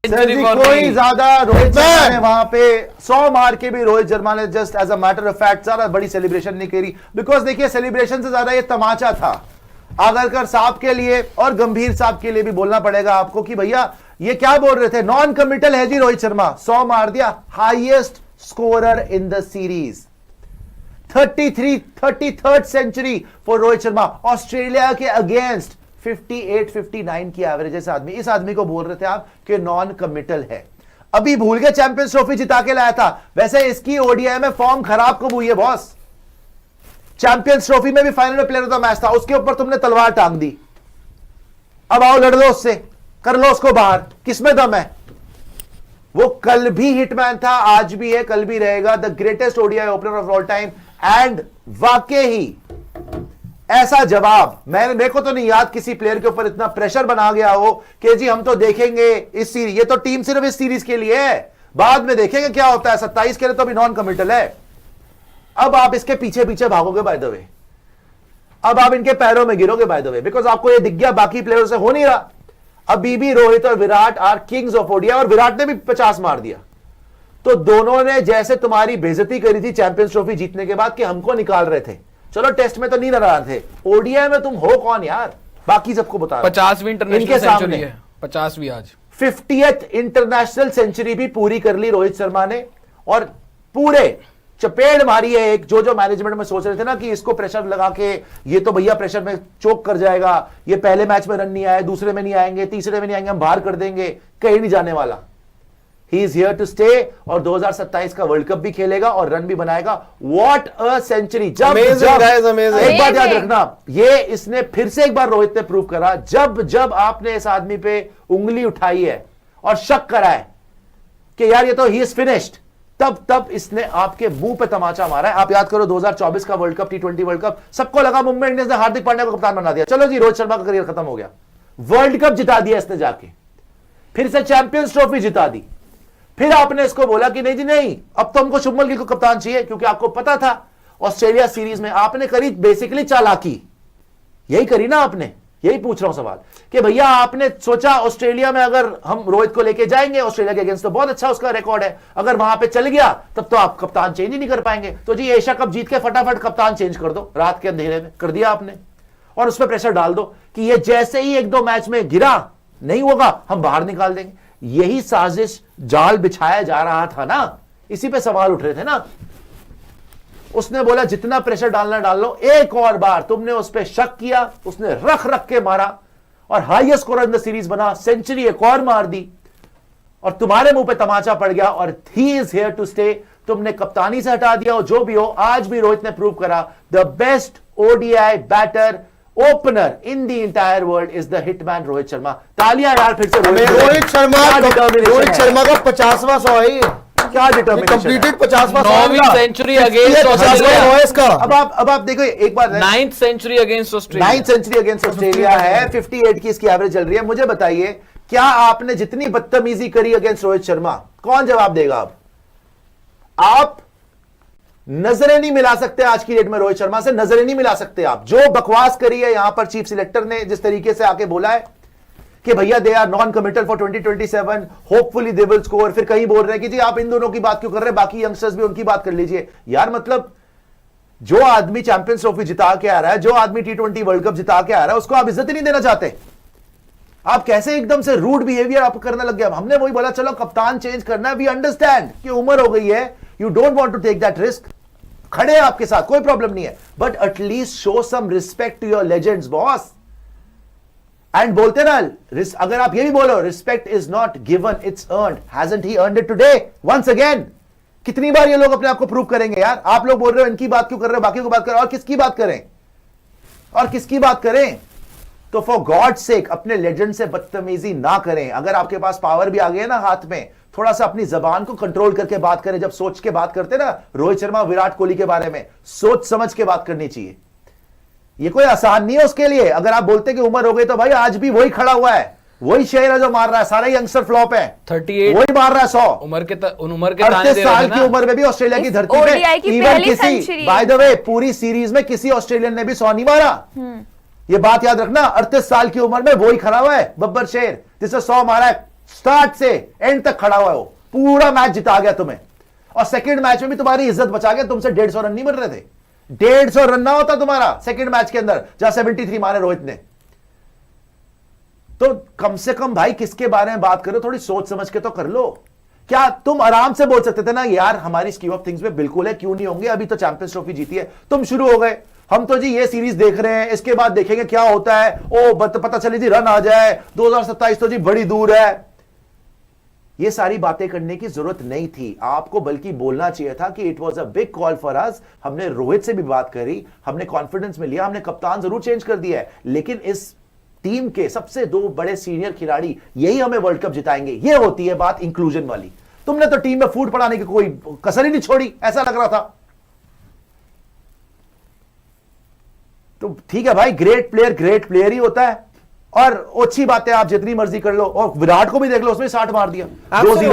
Century कोई ज्यादा रोहित शर्मा ने वहां पे 100 मार के भी रोहित शर्मा ने just as a matter of fact ज्यादा बड़ी सेलिब्रेशन नहीं करी, बिकॉज देखिए सेलिब्रेशन से ज्यादा ये तमाचा था। आगरकर साहब के लिए और गंभीर साहब के लिए भी बोलना पड़ेगा आपको कि भैया ये क्या बोल रहे थे, नॉन कमिटल है जी रोहित शर्मा, 100 मार दिया, highest scorer in the series, 33rd century for Rohit Sharma, Australia के अगेंस्ट 58-59 की एवरेज है आदमी। इस आदमी को बोल रहे थे आप कि नॉन कमिटल है। अभी भूल गए चैंपियंस ट्रॉफी जिता के लाया था, वैसे इसकी ओडीआई में फॉर्म खराब कब हुई है बॉस? चैंपियंस ट्रॉफी में भी फाइनल में प्लेयर ऑफ द मैच था, उसके ऊपर तुमने तलवार टांग दी। अब आओ लड़ लो उससे, कर लो उसको बाहर, किसमें दम है? वो कल भी हिटमैन था, आज भी है, कल भी रहेगा, the greatest ODI opener of all time. And वाकई ही ऐसा जवाब मेरे को तो नहीं याद किसी प्लेयर के ऊपर इतना प्रेशर बना गया हो कि जी हम तो देखेंगे इस सीरीज, ये तो टीम सिर्फ इस सीरीज के लिए है, बाद में देखेंगे क्या होता है, 27 के लिए तो अभी नॉन कमिटल है। अब आप इसके पीछे पीछे भागोगे बाय द वे, अब आप इनके पैरों में गिरोगे बाय द वे, बिकॉज आपको ये दिख गया बाकी प्लेयरों से हो नहीं रहा। अभी भी रोहित और Virat are kings of ODI, और विराट ने भी 50 मार दिया। तो दोनों ने जैसे तुम्हारी बेइज्जती करी थी चैंपियंस ट्रॉफी जीतने के बाद कि हमको निकाल रहे थे, चलो टेस्ट में तो नहीं लड़ा रहे थे, ओडीआई में तुम हो कौन यार? बाकी सबको बता, 50वीं इंटरनेशनल सेंचुरी है, 50वीं आज, 50th इंटरनेशनल सेंचुरी भी पूरी कर ली रोहित शर्मा ने, और पूरे चपेट मारी है एक जो मैनेजमेंट में सोच रहे थे ना कि इसको प्रेशर लगा के ये तो भैया प्रेशर में चोक कर जाएगा, ये पहले मैच में रन नहीं आए, दूसरे में नहीं आएंगे, तीसरे में नहीं आएंगे, हम बाहर कर देंगे, कहीं नहीं जाने वाला। He is here to stay, और 2027 का वर्ल्ड कप भी खेलेगा और रन भी बनाएगा। What a century! एक बात याद रखना, ये इसने फिर से एक बार रोहित ने प्रूव करा, जब आपने इस आदमी पे उंगली उठाई है और शक करा है कि यार ये तो ही इज फिनिश्ड, तब इसने आपके मुंह पे तमाचा मारा है। आप याद करो 2024 का world cup, T20 world cup, सबको लगा मुंबई इंडियंस ने हार्दिक पांड्या को कप्तान बना दिया, चलो जी रोहित शर्मा का करियर खत्म हो गया। वर्ल्ड कप जिता दिया इसने जाके, फिर से चैंपियंस ट्रॉफी जिता दी, फिर आपने इसको बोला कि नहीं जी नहीं, अब तो हमको शुभमन गिल को कप्तान चाहिए, क्योंकि आपको पता था ऑस्ट्रेलिया सीरीज में आपने करी बेसिकली चालाकी, यही करी ना आपने। यही पूछ रहा हूं सवाल कि भैया आपने सोचा ऑस्ट्रेलिया में अगर हम रोहित को लेके जाएंगे, ऑस्ट्रेलिया के अगेंस्ट तो बहुत अच्छा उसका रिकॉर्ड है, अगर वहां पे चल गया तब तो आप कप्तान चेंज ही नहीं कर पाएंगे, तो जी एशिया कप जीत के फटाफट कप्तान चेंज कर दो, रात के अंधेरे में कर दिया आपने, और उस पर प्रेशर डाल दो कि ये जैसे ही 1-2 मैच में गिरा, नहीं होगा हम बाहर निकाल देंगे। यही साजिश जाल बिछाया जा रहा था ना, इसी पे सवाल उठ रहे थे ना। उसने बोला जितना प्रेशर डालना डाल लो, एक और बार तुमने उस पर शक किया, उसने रख के मारा और highest scorer in the series बना, सेंचुरी एक और मार दी, और तुम्हारे मुंह पे तमाचा पड़ गया, और he is here to stay. तुमने कप्तानी से हटा दिया, और जो भी हो, आज भी रोहित ने प्रूव करा the best ODI batter opener in the entire world is the hitman Rohit Sharma. तालियां यार फिर से रोहित शर्मा का 50वां 100 है, क्या डिटर्मिनेशन, कंप्लीटेड 50वां 9वीं सेंचुरी अगेंस्ट ऑस्ट्रेलिया। अब आप देखो एक बार 9th century against Australia, 9th century against Australia है, 58 की इसकी एवरेज चल रही है। मुझे बताइए क्या आपने जितनी बदतमीजी करी अगेंस्ट रोहित शर्मा, कौन जवाब देगा? आप नजरें नहीं मिला सकते आज की डेट में रोहित शर्मा से, नजरें नहीं मिला सकते आप। जो बकवास करी है यहां पर चीफ सिलेक्टर ने, जिस तरीके से आके बोला है कि भैया they are non committal for 2027, hopefully they will score, फिर कहीं बोल रहे हैं कि जी आप इन दोनों की बात क्यों कर रहे हैं, बाकी यंगस्टर्स भी उनकी बात कर लीजिए यार। मतलब जो आदमी चैंपियंस ट्रॉफी जिता के आ रहा है, जो आदमी T20 वर्ल्ड कप जिता के आ रहा है, उसको आप इज्जत ही नहीं देना चाहते। आप कैसे एकदम से रूड बिहेवियर आप करने लग गया। हमने वही बोला चलो कप्तान चेंज करना है, वी अंडरस्टैंड कि उम्र हो गई है, you don't want to take that risk, खड़े हैं आपके साथ, कोई प्रॉब्लम नहीं है, but at least show some respect to your legends boss. And बोलते ना, अगर आप ये भी बोलो respect is not given, it's earned, hasn't he earned it today once again? कितनी बार ये लोग अपने आप को प्रूव करेंगे यार? आप लोग बोल रहे हो इनकी बात क्यों कर रहे हो, बाकी को बात करें, और किसकी बात करें, और किसकी बात करें? तो फॉर गॉड सेक अपने लेजेंड से बदतमीजी ना करें। अगर आपके पास पावर भी आ गया ना हाथ में, थोड़ा सा अपनी जबान को कंट्रोल करके बात करें। जब सोच के बात करते ना रोहित शर्मा विराट कोहली के बारे में, सोच समझ के बात करनी चाहिए। ये कोई आसान नहीं है उसके लिए। अगर आप बोलते कि उम्र हो गई, तो भाई आज भी वही खड़ा हुआ है, वही शेर है जो मार रहा है, सारे यंगस्टर फ्लॉप है, 38 वही मार रहा है 100 उम्र के 38 साल की उम्र में भी ऑस्ट्रेलिया की धरती पे इवन किसी, बाय द वे पूरी सीरीज में किसी ऑस्ट्रेलियन ने भी 100 नहीं मारा। ये बात याद रखना, 38 साल की उम्र में वही खड़ा हुआ है बब्बर शेर, जिसने 100 मारा है स्टार्ट से एंड तक खड़ा हुआ है वो, पूरा मैच जिता गया तुम्हें, और सेकंड मैच में भी तुम्हारी इज्जत बचा गया, तुमसे 150 रन नहीं मिल रहे थे, 150 रन ना होता तुम्हारा सेकंड मैच के अंदर जहां 73 मारे रोहित ने। तो कम से कम भाई किसके बारे में बात करो, थोड़ी सोच समझ के तो कर लो। क्या तुम आराम से बोल सकते थे ना यार हमारी स्कीम ऑफ थिंग्स में बिल्कुल है, क्यों नहीं होंगे, अभी तो चैंपियंस ट्रॉफी जीती है, तुम शुरू हो गए, हम तो जी ये सीरीज देख रहे हैं, इसके बाद देखेंगे क्या होता है, ओ पता चले जी रन आ जाए, 2027 तो जी बड़ी दूर है। ये सारी बातें करने की जरूरत नहीं थी आपको, बल्कि बोलना चाहिए था कि it was a big call for us. हमने रोहित से भी बात करी, हमने कॉन्फिडेंस में लिया, हमने कप्तान जरूर चेंज कर दिया है, लेकिन इस टीम के सबसे 2 बड़े सीनियर खिलाड़ी यही हमें वर्ल्ड कप जिताएंगे। ये होती है बात इंक्लूजन वाली। तुमने तो टीम में फूट पड़ाने की कोई कसर ही नहीं छोड़ी, ऐसा लग रहा था। तो ठीक है भाई, ग्रेट प्लेयर ही होता है, और अच्छी बात है, आप जितनी मर्जी कर लो, और विराट को भी देख लो, उसमें 60 मार दिया, 2-0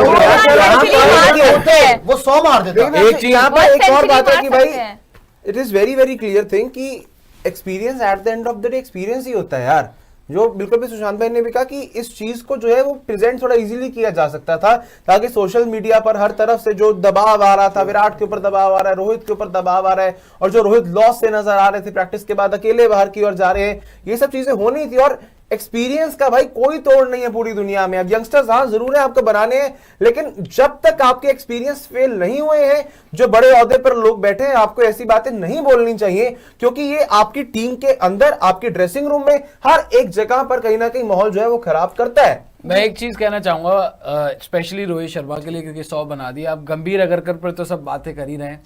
वो 100 मार देता। एक चीज यहाँ पर एक और बात है कि भाई it is very very clear thing कि experience at the end of the day experience ही होता है यार। जो बिल्कुल भी सुशांत भाई ने भी कहा कि इस चीज को जो है वो प्रेजेंट थोड़ा इजीली किया जा सकता था, ताकि सोशल मीडिया पर हर तरफ से जो दबाव आ रहा था, विराट के ऊपर दबाव आ रहा है, रोहित के ऊपर दबाव आ रहा है, और जो रोहित लॉस से नजर आ रहे थे, प्रैक्टिस के बाद अकेले बाहर की ओर जा रहे हैं, ये सब चीजें होनी थी। और एक्सपीरियंस का भाई कोई तोड़ नहीं है पूरी दुनिया में। अब यंगस्टर्स हाँ जरूर है आपको बनाने हैं, लेकिन जब तक आपके एक्सपीरियंस फेल नहीं हुए हैं, जो बड़े ओहदे पर लोग बैठे हैं, आपको ऐसी बातें नहीं बोलनी चाहिए, क्योंकि ये आपकी टीम के अंदर, आपकी ड्रेसिंग रूम में, हर एक जगह पर कहीं ना कहीं माहौल जो है वो खराब करता है। मैं एक चीज कहना चाहूंगा स्पेशली रोहित शर्मा के लिए, क्योंकि 100 बना दिया। आप गंभीर अगर कर पर तो सब बातें कर ही रहे हैं,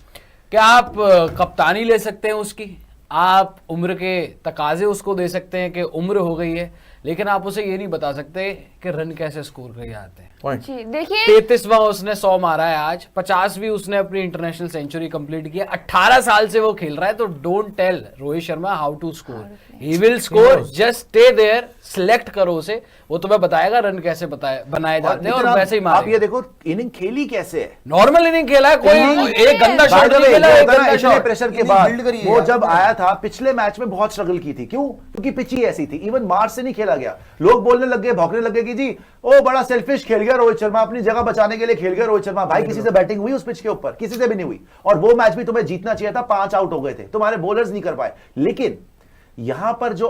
क्या आप कप्तानी ले सकते हैं उसकी, आप उम्र के तकाजे उसको दे सकते हैं कि उम्र हो गई है, लेकिन आप उसे ये नहीं बता सकते कि रन कैसे स्कोर करके आते हैं। जी देखिए 33वां उसने 100 मारा है आज, 50वीं उसने अपनी इंटरनेशनल सेंचुरी कंप्लीट किया, 18 साल से वो खेल रहा है। तो don't tell Rohit Sharma how to score, he will score, just stay there, select करो उसे, वो तुम्हें बताएगा रन कैसे बनाए जाते हैं, और वैसे ही आप ये देखो इनिंग खेली कैसे है, नॉर्मल इनिंग खेला है, कोई एक गंदा शॉट नहीं खेला, एक गंदा शॉट। प्रेशर के बाद वो जब आया था पिछले मैच में बहुत स्ट्रगल की थी, क्यों? क्योंकि पिच ही ऐसी थी, इवन मार्च से नहीं खेला गया, लोग बोलने लग गए, भौंकने लग गए कि जी ओ बड़ा सेल्फिश खेल गया रोहित शर्मा, अपनी जगह बचाने के लिए खेल गया रोहित शर्मा। भाई किसी से बैटिंग हुई उस पिच के ऊपर? किसी से भी नहीं हुई, और वो मैच भी तुम्हें जीतना चाहिए था, 5 आउट हो गए थे, तुम्हारे बॉलर्स नहीं कर पाए। लेकिन यहां पर जो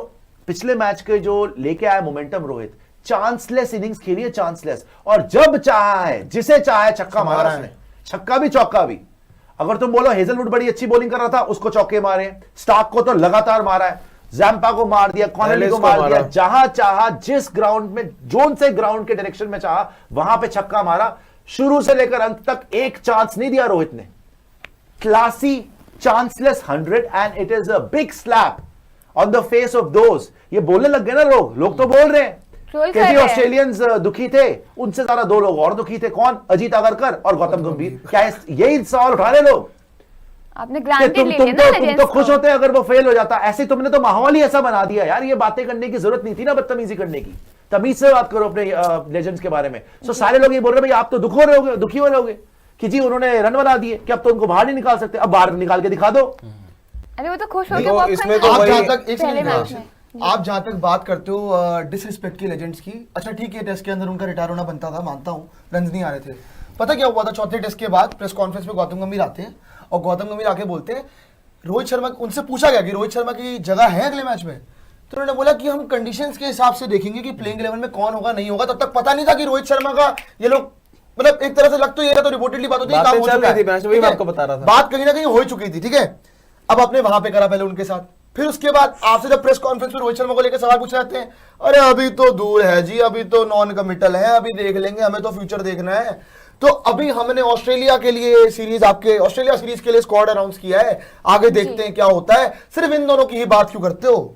पिछले मैच के जो लेके आया मोमेंटम रोहित, चांसलेस इनिंग्स खेली है, चांसलेस, और जब चाहा है, जिसे चाहा है छक्का मारा उसने, छक्का भी चौका भी। अगर तुम बोलो हेजलवुड बड़ी अच्छी बॉलिंग कर रहा था, उसको चौके मारे, स्टार्क को तो लगातार मारा है, जैम्पा को मार दिया, कॉनली को मार दिया, जहां चाहा, जिस ग्राउंड में, जोन से ग्राउंड के डायरेक्शन में चाहा वहां पे छक्का मारा। शुरू से लेकर अंत तक एक चांस नहीं दिया रोहित ने, classy chanceless 100, and it is a big slap on the face of those. ये बोलने लग गए ना लोग तो बोल रहे हैं कि जी ऑस्ट्रेलियंस दुखी थे, उनसे ज्यादा 2 लोग और दुखी थे, कौन? अजीत आगरकर और गौतम गंभीर। क्या यही सवाल उठा रहे लोग? आपने ग्रांटेड ले लिया ना, तुम तो खुश होते अगर वो फेल हो जाता, ऐसे तुमने तो माहौल ही ऐसा बना दिया यार, ये बातें करने की जरूरत नहीं थी ना, बदतमीजी करने की। तमीज से बात करो अपने लेजेंड्स के बारे में। सो सारे लोग ये बोल रहे हैं भाई आप तो दुखी हो रहे होगे कि जी उन्होंने रन बना दिए, कि अब तो उनको बाहर नहीं निकाल सकते, अब बाहर निकाल के दिखा दो। अरे वो तो खुश हो गया, इसमें तो आप जहां तक बात करते हो डिसरिस्पेक्ट की लेजेंड्स की, अच्छा ठीक है टेस्ट के अंदर उनका रिटायर होना बनता था, मानता हूं, रन नहीं आ रहे थे। पता क्या हुआ था? चौथे टेस्ट के बाद प्रेस कॉन्फ्रेंस में गौतम गंभीर आते हैं, और गौतम गंभीर आके बोलते हैं रोहित शर्मा, उनसे पूछा गया कि रोहित शर्मा की जगह है अगले मैच में, तो उन्होंने बोला कि हम कंडीशंस के हिसाब से देखेंगे कि प्लेइंग 11 में कौन होगा नहीं होगा। तब तक पता नहीं था कि रोहित शर्मा का ये लोग, मतलब एक तरह से लग तो ये था, तो रिपोर्टेडली बात होती है, काम हो चुका है, आपको बता रहा था, बात कहीं ना कहीं हो चुकी थी, ठीक है। अब आपने वहां पे करा पहले उनके साथ, फिर उसके बाद आपसे जब प्रेस कॉन्फ्रेंस में रोहित शर्मा को लेकर सवाल पूछे जाते हैं, अरे अभी तो दूर है जी, अभी तो नॉन कमिटल है, अभी देख लेंगे, हमें तो फ्यूचर देखना है। तो अभी हमने ऑस्ट्रेलिया के लिए सीरीज, आपके ऑस्ट्रेलिया सीरीज के लिए स्क्वाड अनाउंस किया है, आगे देखते हैं क्या होता है। सिर्फ इन दोनों की ही बात क्यों करते हो?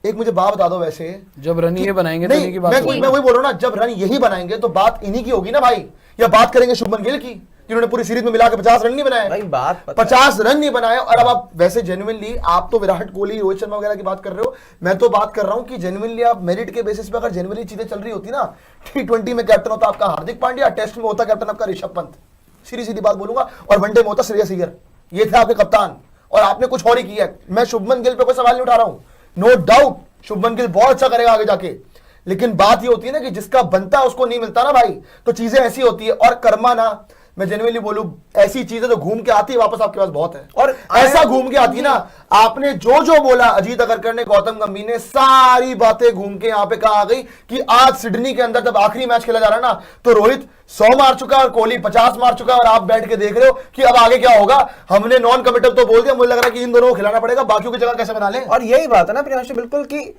एक मुझे बात बता दो, वैसे जब रन ये बनाएंगे तो इन्हीं की बात मैं वही बोल रहा हूं ना, जब रन यही बनाएंगे तो बात इन्हीं की होगी ना भाई, या बात करेंगे शुभमन गिल की, जिन्होंने पूरी सीरीज में मिला के 50 रन नहीं बनाए भाई, बात 50 रन नहीं बनाए। और अब आप वैसे जेन्युइनली, आप तो विराट कोहली, रोहित शर्मा वगैरह की बात कर रहे हो, मैं तो बात कर रहा हूं कि जेन्युइनली आप मेरिट के बेसिस पे अगर जेन्युइनली चीजें चल रही होती ना, T20 में कैप्टन होता आपका हार्दिक पांड्या, टेस्ट में होता कैप्टन आपका ऋषभ पंत, सीधी बात बोलूंगा, और वनडे में होता श्रेयस अय्यर, ये थे आपके कप्तान, और आपने कुछ और ही किया। मैं शुभमन गिल पे कोई सवाल नहीं उठा रहा हूं, नो डाउट शुभमन गिल बहुत अच्छा करेगा आगे जाके, लेकिन बात ये होती है ना कि जिसका बनता है उसको नहीं मिलता ना भाई, तो चीजें ऐसी होती है। और कर्मा ना, मैं जेन्युइनली बोलूं, ऐसी चीजें जो घूम के आती है वापस आपके पास बहुत है, और ऐसा घूम के आती है ना। आपने जो जो बोला, अजीत अगरकर ने, गौतम गंभीर ने, सारी बातें घूम के यहाँ पे कहा आ गई कि आज सिडनी के अंदर जब आखिरी मैच खेला जा रहा है ना, तो रोहित 100 मार चुका है और कोहली 50 मार चुका है, और आप बैठ के देख रहे हो कि अब आगे क्या होगा। हमने नॉन कमिटल तो बोल दिया, मुझे लग रहा है कि इन दोनों को खिलाना पड़ेगा, बाकियों की जगह कैसे बना लें। और यही बात है ना प्रियांशु, बिल्कुल कि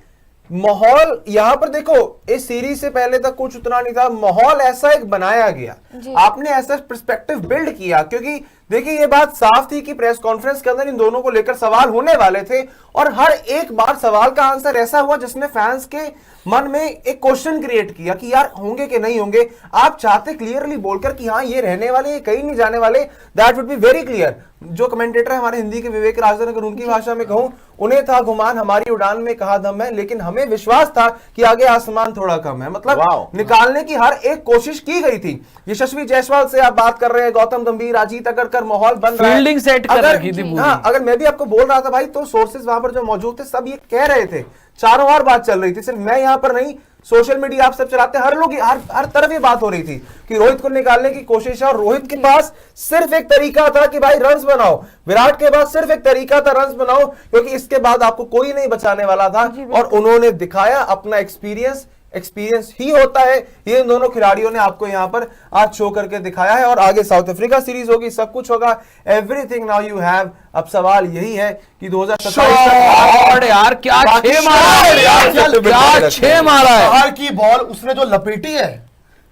माहौल यहाँ पर देखो, इस सीरीज से पहले तक कुछ उतना नहीं था, माहौल ऐसा एक बनाया गया, आपने ऐसा पर्सपेक्टिव बिल्ड किया, क्योंकि देखिए ये बात साफ थी कि प्रेस कॉन्फ्रेंस के अंदर इन दोनों को लेकर सवाल होने वाले थे, और हर एक बार सवाल का आंसर ऐसा हुआ जिसने फैंस के मन में एक क्वेश्चन क्रिएट किया कि यार होंगे कि नहीं होंगे। आप चाहते क्लियरली बोलकर कि हाँ ये रहने वाले, ये कहीं नहीं जाने वाले, that would be very clear. जो कमेंटेटर है हमारे हिंदी के, विवेक राजन, अगर उनकी भाषा में कहूं, उन्हें था गुमान हमारी उड़ान में कहा दम है, लेकिन हमें विश्वास था कि आगे आसमान थोड़ा कम है। मतलब निकालने की हर एक कोशिश की गई थी। यशस्वी जायसवाल से आप बात कर रहे हैं, गौतम गंभीर, अजीत अगरकर, माहौल बन रहा है, फील्डिंग सेट कर रखी थी पूरी। हाँ, अगर मैं भी आपको बोल रहा था भाई, तो सोर्सेज वहां पर जो मौजूद थे सब ये कह रहे थे, चारों ओर बात चल रही थी, सिर्फ मैं यहां पर नहीं, सोशल मीडिया आप सब चलाते, हर लोग हर तरफ ये बात हो रही थी कि रोहित को निकालने की कोशिश है, और रोहित के पास सिर्फ एक तरीका था कि भाई रन्स बनाओ। विराट के पास सिर्फ एक तरीका था, रन्स बनाओ, क्योंकि इसके बाद आपको कोई नहीं बचाने वाला था। और उन्होंने दिखाया अपना एक्सपीरियंस ही होता है, ये इन दोनों खिलाड़ियों ने आपको यहां पर आज शो करके दिखाया है। और आगे साउथ अफ्रीका सीरीज होगी, सब कुछ होगा, एवरीथिंग नाउ यू हैव। अब सवाल यही है कि 2027 यार क्या छह मारा है यार, क्या छह मारा है। बाहर की बॉल उसने जो लपेटी है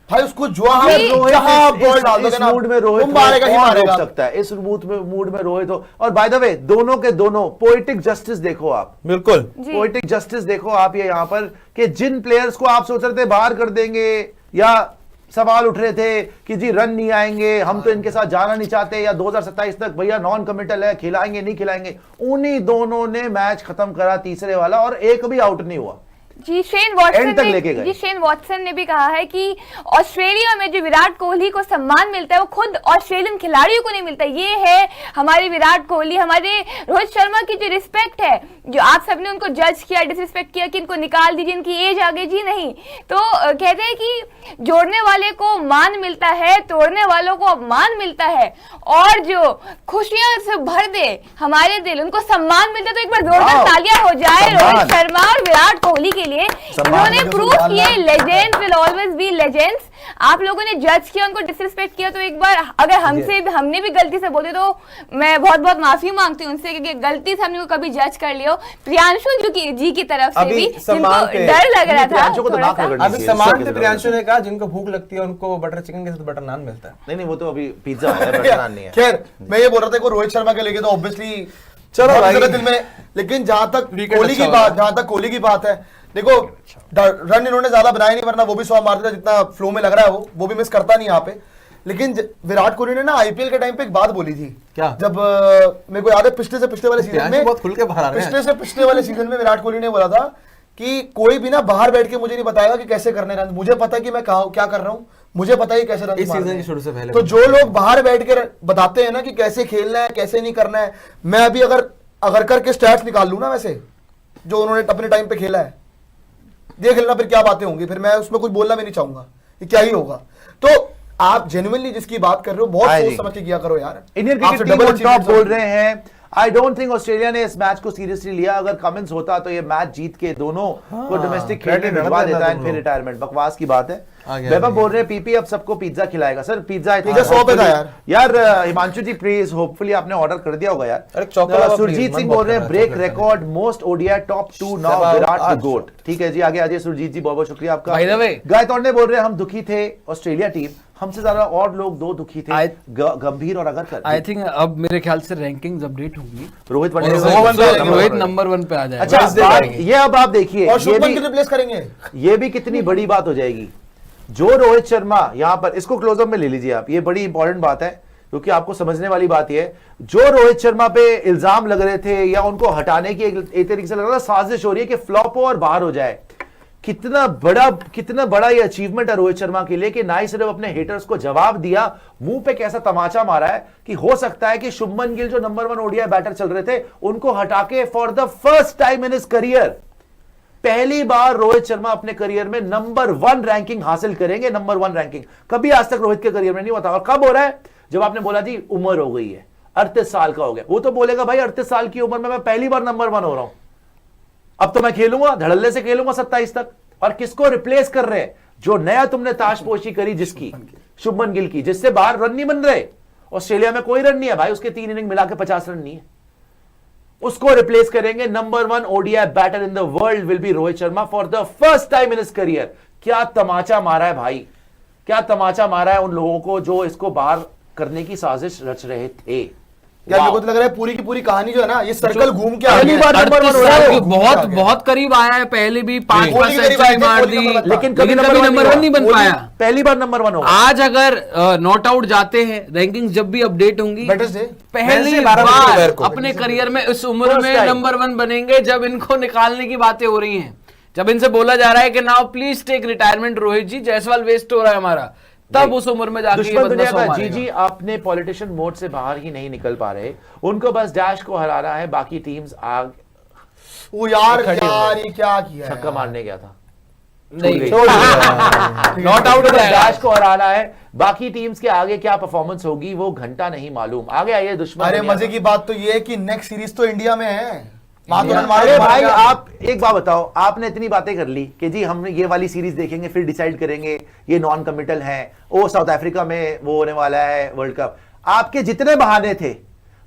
भाई, उसको जो बॉल डाल दोगे ना, मूड में रोहित मारेगा ही मारेगा सकता है, इस मूड में रोहित हो। और बाय द वे दोनों के दोनों पोएटिक जस्टिस देखो आप, बिल्कुल पोएटिक जस्टिस देखो आप ये यहाँ पर, कि जिन प्लेयर्स को आप सोच रहे थे बाहर कर देंगे, या सवाल उठ रहे थे कि जी रन नहीं आएंगे, हम तो इनके साथ जाना नहीं चाहते, या 2027 तक भैया नॉन कमिटल है, खिलाएंगे नहीं खिलाएंगे, उन्हीं दोनों ने मैच खत्म करा तीसरे वाला, और एक भी आउट नहीं हुआ। जी शेन वॉटसन ने भी कहा है कि ऑस्ट्रेलिया में जो विराट कोहली को सम्मान मिलता है वो खुद ऑस्ट्रेलियन खिलाड़ियों को नहीं मिलता। ये है हमारे विराट कोहली, हमारे रोहित शर्मा की जो रिस्पेक्ट है, जो आप सबने उनको जज किया, डिसरिस्पेक्ट किया कि इनको निकाल दीजिए, इनकी एज आ गई, जी नहीं। तो कहते हैं कि जोड़ने वाले को मान मिलता है, तोड़ने वालों को अपमान मिलता है, और जो खुशियां से भर दे हमारे दिल, उनको सम्मान मिलता है। तो एक बार जोरदार तालियां हो जाए रोहित शर्मा और विराट कोहली के लिए। इन्होंने प्रूव किए legends will always be legends. आप लोगों ने जज किया, उनको डिसरिस्पेक्ट किया, तो एक बार अगर हमने भी गलती से बोले तो मैं बहुत बहुत माफी मांगती हूँ उनसे, क्योंकि गलती से हमने को कभी जज कर लियो। प्रियांशु जी की तरफ से भी जिनको डर लग रहा था, अभी सम्मान पे प्रियांशु ने कहा जिनको भूख लगती है उनको बटर चिकन के साथ बटर नान मिलता है। नहीं वो तो अभी पिज्जा है, बटर नान नहीं है। खैर मैं ये बोल रहा था कि रोहित शर्मा के लेके तो ऑब्वियसली चलो भाई दिल में, लेकिन जहां तक कोहली की बात है, देखो रन इन्होंने ज्यादा बनाए नहीं, वरना वो भी 100 मारते थे, जितना फ्लो में लग रहा है वो भी मिस करता नहीं यहाँ पे। लेकिन विराट कोहली ने ना आईपीएल के टाइम पे एक बात बोली थी, क्या? जब मेरे को याद है पिछले वाले सीजन में, बहुत खुल के बाहर आ रहे हैं। पिछले वाले सीजन में विराट कोहली ने बोला था कि कोई भी ना बाहर बैठ के मुझे नहीं बताएगा कि कैसे करने रन, मुझे पता है कि मैं क्या कर रहा हूँ, मुझे पता है कैसे रन इस सीजन के शुरू से पहले। तो जो लोग बाहर बैठ के बताते हैं ना कि कैसे खेलना है, कैसे नहीं करना है, मैं अभी अगर करके स्टैट्स निकाल लूं ना, वैसे जो उन्होंने अपने टाइम पे खेला है, देख लेना फिर क्या बातें होंगी, फिर मैं उसमें कुछ बोलना भी नहीं चाहूंगा कि क्या ही होगा। तो आप जेन्युइनली जिसकी बात कर रहे हो, बहुत सोच समझ के किया करो यार। इंडियन क्रिकेट टीम टॉप बोल रहे हैं। आई डोंट थिंक ऑस्ट्रेलिया ने इस मैच को सीरियसली लिया। अगर कमिंस होता तो ये मैच जीत के दोनों को डोमेस्टिक खेलने भिजवा देता है, फिर रिटायरमेंट। बकवास की बात है। वैभव बोल रहे हैं पीपी अब सबको पिज्जा खिलाएगा। सर पिज्जा 100 पे था यार। हिमांशु जी प्लीज, होपफुली आपने ऑर्डर कर दिया होगा यार। सुरजीत सिंह बोल रहे हैं break record most ODI top 2 now Virat the GOAT. ठीक है जी, आगे आ जाइए सुरजीत जी, बहुत बहुत शुक्रिया आपका। गायतोड़ ने बोल रहे हैं हम दुखी थे, ऑस्ट्रेलिया टीम हमसे ज्यादा और लोग दो दुखी थे, गंभीर और अगरकर। आई थिंक अब मेरे ख्याल से रैंकिंग्स अपडेट होंगी, रोहित नंबर 1 पे आ जाएगा। अच्छा ये अब आप देखिए, और शुभमन गिल रिप्लेस करेंगे, ये भी कितनी बड़ी बात हो जाएगी। जो रोहित शर्मा यहाँ पर, इसको क्लोजअप में ले लीजिए आप, ये बड़ी इंपॉर्टेंट बात है क्योंकि आपको समझने वाली बात ये है, जो रोहित शर्मा पे इल्जाम लग रहे थे या उनको हटाने की एक तरीके से लग रहा था साजिश हो रही है कि फ्लॉप हो और बाहर हो जाए। कितना बड़ा ये अचीवमेंट है रोहित शर्मा के लिए कि ना ही सिर्फ अपने हेटर्स को जवाब दिया, मुंह पे कैसा तमाचा मारा है कि हो सकता है कि शुभमन गिल जो नंबर 1 ओडीआई बैटर चल रहे थे उनको हटा के for the first time in his career पहली बार रोहित शर्मा अपने करियर में नंबर 1 रैंकिंग हासिल करेंगे, नंबर 1 रैंकिंग। कभी आज तक रोहित के करियर में नहीं होता। और कब हो रहा है? जब आपने बोला जी उम्र हो गई है, 38 साल का हो गया, वो तो बोलेगा भाई 38 साल की उम्र में मैं पहली बार नंबर 1 हो रहा हूं, अब तो मैं खेलूंगा, धड़ल्ले से खेलूंगा 27 तक। और किसको रिप्लेस कर रहे हैं? जो नया तुमने ताशपोशी करी जिसकी, शुभमन गिल की, जिससे बाहर रन नहीं बन रहे। ऑस्ट्रेलिया में कोई रन नहीं है भाई, उसके 3 इनिंग मिला के 50 रन नहीं है। उसको रिप्लेस करेंगे। Number 1 ODI batter in the world will be Rohit Sharma for the first time in his career. क्या तमाचा मारा है भाई, क्या तमाचा मारा है उन लोगों को जो इसको बाहर करने की साजिश रच रहे थे। यार मेरे को तो लग रहा है पूरी की पूरी कहानी जो है ना, ये सर्कल घूम के पहली बार नंबर 1 हो रहा है। बहुत बहुत करीब आया है, पहले भी 5 कोहली करीब सेंचुरी आए थे, मार कोहली दी, नंबर 1 लेकिन कभी नंबर 1 नहीं बन पाया। पहली बार नंबर 1 होगा। आज अगर नॉट आउट जाते हैं, रैंकिंग जब भी अपडेट होंगी, Veterans Day? पहली 12 बार को अपने करियर में इस उम्र First में time. नंबर 1 बनेंगे जब इनको निकालने की बातें हो रही हैं, जब इनसे बोला जा रहा है कि now please take retirement Rohit ji, Jaiswal waste हो रहा है हमारा, तब उस उम्र में जाके ये दुश्मन बंदा दुनिया सौ का मारेगा। जी आपने पॉलिटिशियन मोड से बाहर ही नहीं निकल पा रहे। उनको बस डैश को हराना है, बाकी टीम्स आग वो यार ये क्या किया छक्का मारने गया था, नहीं, नॉट आउट डैश को हराना है। बाकी टीम्स के आगे क्या परफॉर्मेंस होगी वो घंटा नहीं मालूम। आगे आइए दुश्मन अरे दुनिया मजे का। की बात तो ये है कि नेक्स्ट सीरीज तो इंडिया में है। अरे भाई आप एक बात बताओ, आपने इतनी बातें कर ली कि जी हम ये वाली सीरीज देखेंगे फिर डिसाइड करेंगे, ये नॉन कमिटल है, ओ साउथ अफ्रीका में वो होने वाला है वर्ल्ड कप। आपके जितने बहाने थे,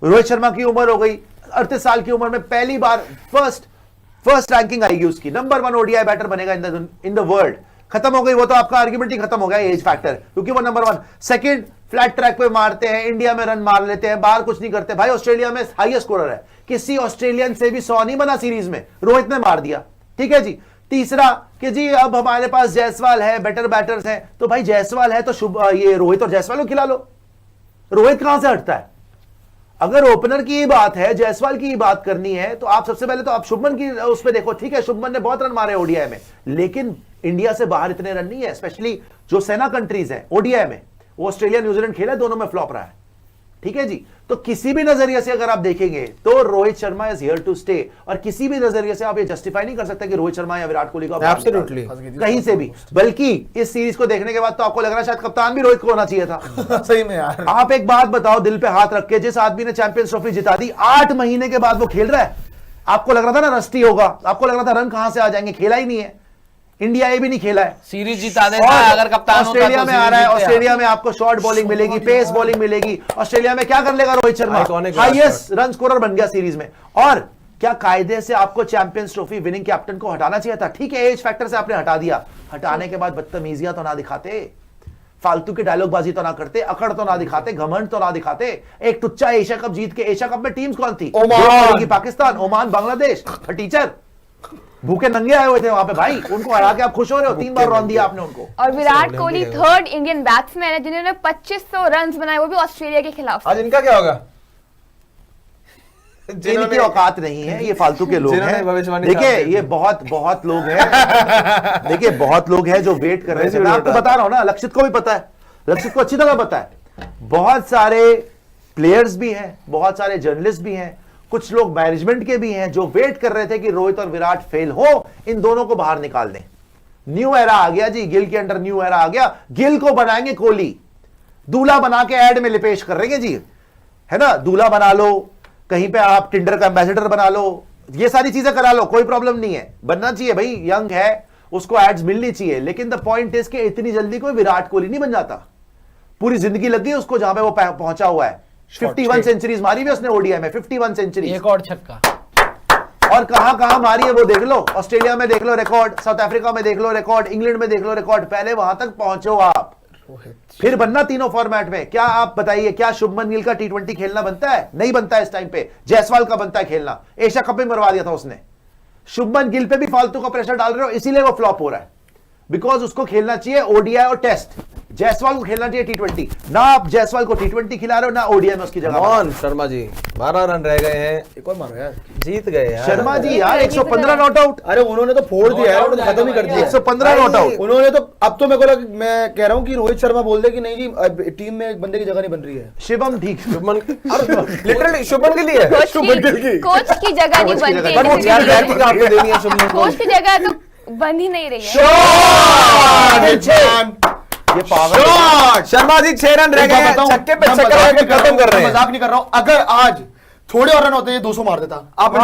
रोहित शर्मा की उम्र हो गई 38 साल की उम्र में पहली बार फर्स्ट रैंकिंग आएगी उसकी, नंबर 1 ओडीआई बैटर बनेगा इन द वर्ल्ड। खत्म हो गई वो तो, आपका आर्ग्यूमेंट ही खत्म हो गया एज फैक्टर, क्योंकि वो नंबर 1। सेकंड, फ्लैट ट्रैक पे मारते हैं, इंडिया में रन मार लेते हैं, बाहर कुछ नहीं करते। भाई ऑस्ट्रेलिया में हाईएस्ट स्कोरर है, किसी ऑस्ट्रेलियन से भी 100 नहीं बना सीरीज में, रोहित ने मार दिया। ठीक है जी। तीसरा कि जी अब हमारे पास जायसवाल है, बेटर बैटर्स हैं, तो भाई जायसवाल है तो ये रोहित और जायसवाल को खिला लो। रोहित कहां से हटता है? अगर ओपनर की बात है, जायसवाल की बात करनी है, तो आप सबसे पहले तो आप शुभमन की उस पर देखो। ठीक है, शुभमन ने बहुत रन मारे ओडीआई में, लेकिन इंडिया से बाहर इतने रन नहीं है, स्पेशली जो सेना कंट्रीज है ओडीआई में। वो ऑस्ट्रेलिया न्यूजीलैंड खेला, दोनों में फ्लॉप रहा है। ठीक है जी। तो किसी भी नजरिए से अगर आप देखेंगे तो Rohit Sharma is here to stay, और किसी भी नजरिए से आप ये जस्टिफाई नहीं कर सकते कि रोहित शर्मा या विराट कोहली को Absolutely. कहीं से भी। बल्कि इस सीरीज को देखने के बाद तो आपको लग रहा है शायद कप्तान भी रोहित को होना चाहिए था। सही में यार। आप एक बात बताओ, दिल पे हाथ रख के, जिस आदमी ने चैंपियंस ट्रॉफी जिता दी 8 महीने के बाद वो खेल रहा है। आपको लग रहा था ना रस्टी होगा, आपको लग रहा था रन कहां से आ जाएंगे, खेला ही नहीं है। इंडिया ये भी नहीं खेला है, सीरीज जिता देता है अगर कप्तान होता ऑस्ट्रेलिया तो में आ सीरीज रहा है। जीतते ऑस्ट्रेलिया में आपको शॉर्ट बॉलिंग मिलेगी, पेस बॉलिंग मिलेगी। ऑस्ट्रेलिया में क्या कर लेगा Rohit Sharma? Iconic highest run scorer बन गया सीरीज में। और क्या कायदे से आपको चैंपियंस ट्रॉफी विनिंग कैप्टन को हटाना चाहिए था? ठीक है, एज फैक्टर से आपने हटा दिया, हटाने के बाद बदतमीजियां तो ना दिखाते, फालतू की डायलॉगबाजी तो ना करते, अकड़ तो ना दिखाते, घमंड तो ना दिखाते। एक टुच्चा एशिया कप जीत के, एशिया कप में टीम्स कौन थी? Oman. Pakistan, Oman, Bangladesh, teacher भूखे नंगे आए हुए थे वहां पे भाई, उनको हरा के आप खुश हो रहे हो? 3 बार रन दिया आपने उनको। और Virat Kohli 3rd Indian batsman है जिन्होंने 2500 रन बनाए, वो भी ऑस्ट्रेलिया के खिलाफ। आज इनका क्या होगा? इनकी औकात नहीं है, ये फालतू के लोग जिन्होंने हैं। भविष्यवाणी देखिए साफ ये बहुत लोग हैं। देखिए बहुत लोग हैं जो वेट कर रहे थे। मैं आपको बता रहा हूं ना, लक्षित को भी पता है, लक्षित को अच्छी तरह पता है। बहुत सारे प्लेयर्स भी हैं, बहुत सारे जर्नलिस्ट भी हैं, कुछ लोग मैनेजमेंट के भी हैं जो वेट कर रहे थे कि रोहित और विराट फेल हो, इन दोनों को बाहर निकाल दें। न्यू एरा आ गया जी, गिल के अंडर न्यू एरा आ गया। गिल को बनाएंगे कोहली, दूल्हा बना के ऐड में लिपेश कर रहे जी, है ना? दूल्हा बना लो, कहीं पे आप टिंडर का एम्बेसडर बना लो, ये सारी चीजें करा लो, कोई प्रॉब्लम नहीं है। बनना चाहिए भाई, यंग है, उसको एड्स मिलनी चाहिए। लेकिन द पॉइंट इज कि इतनी जल्दी कोई विराट कोहली नहीं बन जाता। पूरी जिंदगी लग गई उसको जहां पे वो पहुंचा हुआ है। 51 सेंचुरीज मारी हुई उसने ओडीआई में, 51 सेंचुरी। एक और छक्का, और कहां मारी है वो देख लो। ऑस्ट्रेलिया में देख लो रिकॉर्ड, साउथ अफ्रीका में देख लो रिकॉर्ड, इंग्लैंड में देख लो रिकॉर्ड। पहले वहां तक पहुंचो आप, फिर बनना तीनों फॉर्मेट में। क्या आप बताइए, क्या शुभमन गिल का T20 खेलना बनता है? नहीं बनता है इस टाइम पे। जायसवाल का बनता है खेलना, एशिया कप में मरवा दिया था उसने। शुभमन गिल पे भी फालतू का प्रेशर डाल रहे हो, इसीलिए वो फ्लॉप हो रहा है। बिकॉज उसको खेलना चाहिए ओडीआई और टेस्ट। जायसवाल को खेलना चाहिए T20, ना आप जायसवाल को T20 खिला रहे हो, ना ओडीआई में उसकी जगह। कौन शर्मा जी 12 रन रह गए हैं, एक और मारो यार। जीत गए यार शर्मा जी यार 115 नॉट आउट, अरे उन्होंने तो फोड़ दिया यार, उन्होंने खत्म ही कर दिया। 115 नॉट आउट। उन्होंने तो अब तो मेरे को मैं कह रहा हूँ कि रोहित शर्मा बोल दे कि नहीं जी अब टीम में एक बंदे की जगह नहीं बन रही है। शिवम ठीक, शुभमन लिटरली शुभमन के लिए कोच की जगह नहीं बनती पर वो है, चार बैटिंग आपको देनी है शुभमन को। कोच की जगह तो बन ही नहीं रही है। ये पागल। शर्मा जी 6 रन रह गए हैं, छक्के पे छक्का लगा के खत्म कर रहे हैं। मजाक नहीं कर रहा हूँ, अगर आज थोड़े और रन होते हैं 200 मार देता। आप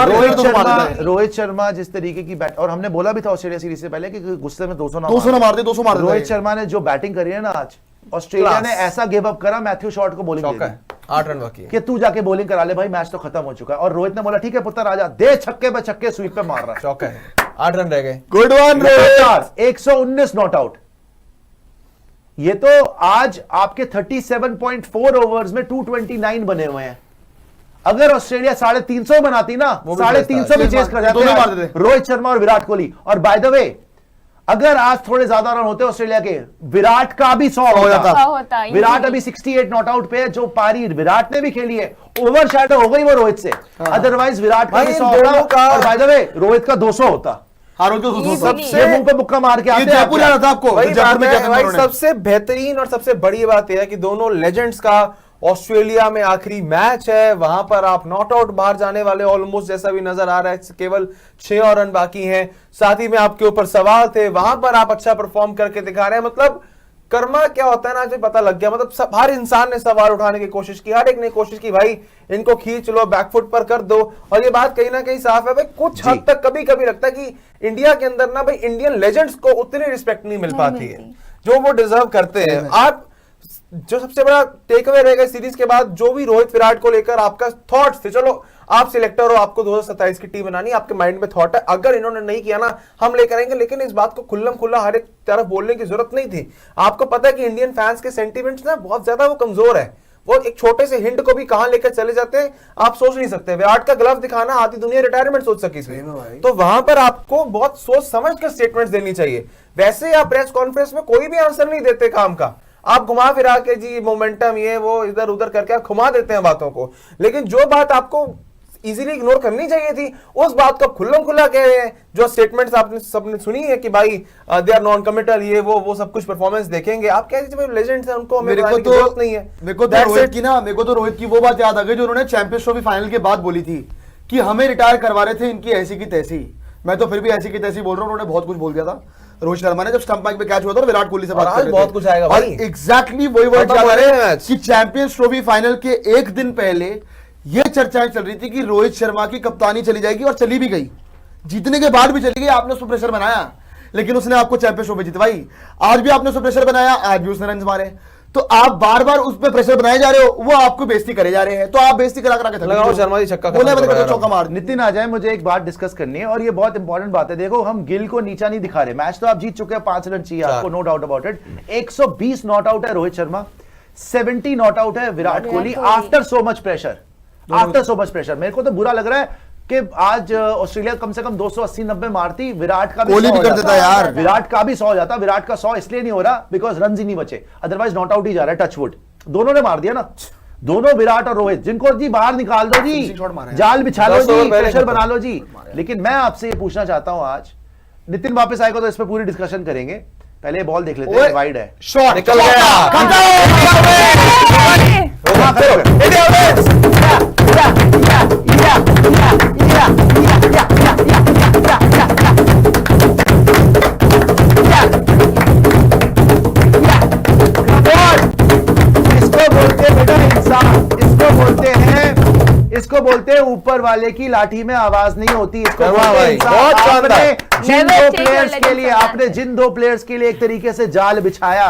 रोहित शर्मा जिस तरीके की बैट, और हमने बोला भी था ऑस्ट्रेलिया सीरीज से पहले कि गुस्से में 200 ना मार दे। रोहित शर्मा ने जो बैटिंग करी है ना आज, ऑस्ट्रेलिया ने ऐसा गिव अप करा, मैथ्यू शॉर्ट को बॉलिंग चौका है, 8 रन बाकी है कि तू जाके बॉलिंग करा ले भाई, मैच तो खत्म हो चुका है। और रोहित ने बोला ठीक है पुत्र आजा, दे छक्के पे छक्के, स्वीप पे मार रहा है। चौका है, 8 रन रह गए। Good one Rohit. 119 not out. ये तो आज आपके 37.4 ओवर्स में 229 बने हुए हैं। अगर ऑस्ट्रेलिया 350 बनाती ना, 350 भी चेस कर जाते रोहित शर्मा और विराट कोहली। और बाय द वे, अगर आज थोड़े ज्यादा रन होते ऑस्ट्रेलिया के, विराट का भी 100 हो जाता। विराट अभी 68 नॉट आउट पे है, जो पारी विराट ने भी खेली है ओवर शैडो हो गई वो रोहित से। अदरवाइज विराट का भी 100 होता, और बाय द वे रोहित का 200 होता। सबसे मुंह पे मुक्का मार के आते जयपुर जाना था आपको। भाई सबसे बेहतरीन और सबसे बड़ी बात यह है कि दोनों लेजेंड्स का ऑस्ट्रेलिया में आखिरी मैच है, वहां पर आप नॉट आउट बाहर जाने वाले ऑलमोस्ट जैसा भी नजर आ रहा है, केवल 6 और रन बाकी हैं। साथ ही में आपके ऊपर सवाल थे, वहां पर आप अच्छा परफॉर्म करके दिखा रहे हैं। मतलब कर्मा क्या होता है ना, आज पता लग गया। मतलब हर इंसान ने सवाल उठाने की कोशिश की, हर एक ने कोशिश की भाई इनको खींच लो, बैकफुट पर कर दो। और ये बात कहीं ना कहीं साफ है भाई, कुछ हद तक कभी कभी लगता है कि इंडिया के अंदर ना भाई इंडियन लेजेंड्स को उतनी रिस्पेक्ट नहीं मिल पाती है जो वो डिजर्व करते हैं। आप जो सबसे बड़ा टेक अवे रहेगा सीरीज के बाद, जो भी रोहित विराट को लेकर आपका थॉट्स थे, चलो आप सिलेक्टर हो, आपको 2027 की टीम बनानी, आपके माइंड में थॉट है, अगर इन्होंने नहीं किया ना हम लेकर आएंगे। लेकिन इस बात को खुल्लम खुल्ला हर एक तरफ बोलने की जरूरत नहीं थी। आपको पता है कि इंडियन फैंस के सेंटिमेंट्स ना बहुत ज्यादा वो कमजोर है, वो एक छोटे से हिंट को भी कहां लेकर चले जाते हैं आप सोच नहीं सकते। विराट का ग्लव दिखाना आधी दुनिया रिटायरमेंट सोच सकी थी, तो वहां पर आपको बहुत सोच समझ कर स्टेटमेंट्स देनी चाहिए। वैसे आप प्रेस कॉन्फ्रेंस में कोई भी आंसर नहीं देते काम का, आप घुमा फिरा के जी मोमेंटम ये वो इधर उधर करके आप घुमा देते हैं बातों को। लेकिन जो बात आपको इजीली इग्नोर करनी चाहिए थी, उस बात को खुल्लम खुल्ला कह रहे हैं। जो स्टेटमेंट्स आपने सबने सुनी है कि भाई दे आर नॉन कमिटल, ये वो सब कुछ परफॉर्मेंस देखेंगे, आप कह दीजिए भाई लेजेंड्स हैं, उनको हमें बताने की जरूरत नहीं है। मेरे को तो रोहित की वो बात याद आ गई जो उन्होंने चैंपियंस ट्रॉफी फाइनल के बाद बोली थी कि हमें रिटायर करवा रहे थे इनकी ऐसी की तैसी। मैं तो फिर भी ऐसी की तैसी बोल रहा हूँ, उन्होंने बहुत कुछ बोल दिया था रोहित शर्मा ने जब स्टंप माइक पे कैच हुआ था और विराट कोहली से बात कर रहे थे। बहुत कुछ आएगा भाई, एग्जैक्टली वही वर्ड याद आ रहे हैं कि चैंपियंस ट्रॉफी फाइनल के एक दिन पहले ये चर्चाएं चल रही थी कि रोहित शर्मा की कप्तानी चली जाएगी, और चली भी गई, जीतने के बाद भी चली गई। आपने उसको प्रेशर बनाया, लेकिन उसने आपको चैंपियंस ट्रॉफी जितवाई। आज भी आपने उसको प्रेशर बनाया, आज भी उसने रन मारे। तो आप बार बार उस पर प्रेशर बनाए जा रहे हो, वो आपको बेइज्जती करे जा रहे हैं, तो आप बेइज्जती करा करा के लगाओ शर्मा जी छक्का चौका मार। नितिन आ जाए, मुझे एक बात डिस्कस करनी है और ये बहुत इंपॉर्टेंट बात है। देखो हम गिल को नीचा नहीं दिखा रहे, मैच तो आप जीत चुके हैं, 5 रन चाहिए आपको, no doubt about it. 120 not out है रोहित शर्मा, 70 नॉट आउट है Virat Kohli. After so much pressure, मेरे को तो बुरा लग रहा है कि आज ऑस्ट्रेलिया कम से कम 280-90 मारती, विराट का भी 100 भी कर देता यार, विराट का भी 100 हो जाता। विराट का 100 इसलिए नहीं हो रहा बिकॉज रन ही नहीं बचे, अदरवाइज नॉट आउट ही जा रहा है। टचवुड दोनों ने मार दिया ना, दोनों विराट और रोहित, जिनको जी बाहर निकाल दो जी, जाल बिछा लो जी, प्रेशर बना लो जी। लेकिन मैं आपसे ये पूछना चाहता हूं, आज नितिन वापस आएगा तो इस पर पूरी डिस्कशन करेंगे। पहले बॉल देख लेते हैं, वाइड है, शॉट निकल गया। इसको बोलते हैं ऊपर वाले की लाठी में आवाज नहीं होती। इसको जिन दो प्लेयर्स के लिए एक तरीके से जाल बिछाया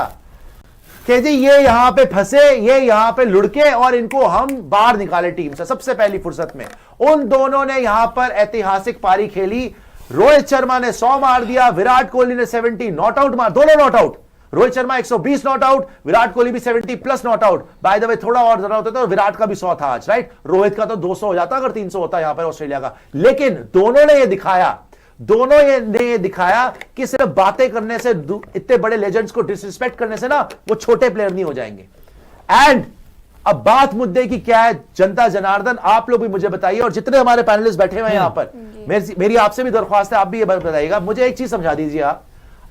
कि जी ये यहां पे फंसे, ये यहां पे लुढ़के और इनको हम बाहर निकाले टीम से सबसे पहली फुर्सत में। उन दोनों ने यहां पर ऐतिहासिक पारी खेली। रोहित शर्मा ने 100 मार दिया, विराट कोहली ने 70 नॉट आउट मार, दोनों not out. Rohit Sharma 120 not out, Virat Kohli भी 70 plus not out. Bye the वे थोड़ा और जरा होता तो विराट का भी 100 था आज, राइट। रोहित का तो 200 हो जाता अगर 300 होता यहां पर ऑस्ट्रेलिया का। लेकिन दोनों ने यह दिखाया, दोनों ने ये दिखाया कि सिर्फ बातें करने से, इतने बड़े लेजेंड्स को डिसरिस्पेक्ट करने से ना वो छोटे प्लेयर नहीं हो जाएंगे। एंड अब बात मुद्दे की क्या है, जनता जनार्दन आप लोग भी मुझे बताइए, और जितने हमारे पैनलिस्ट बैठे हुए हैं यहां पर, मेरी आपसे भी दरख्वास्त है, आप भी ये बताइएगा, मुझे एक चीज समझा दीजिए आप,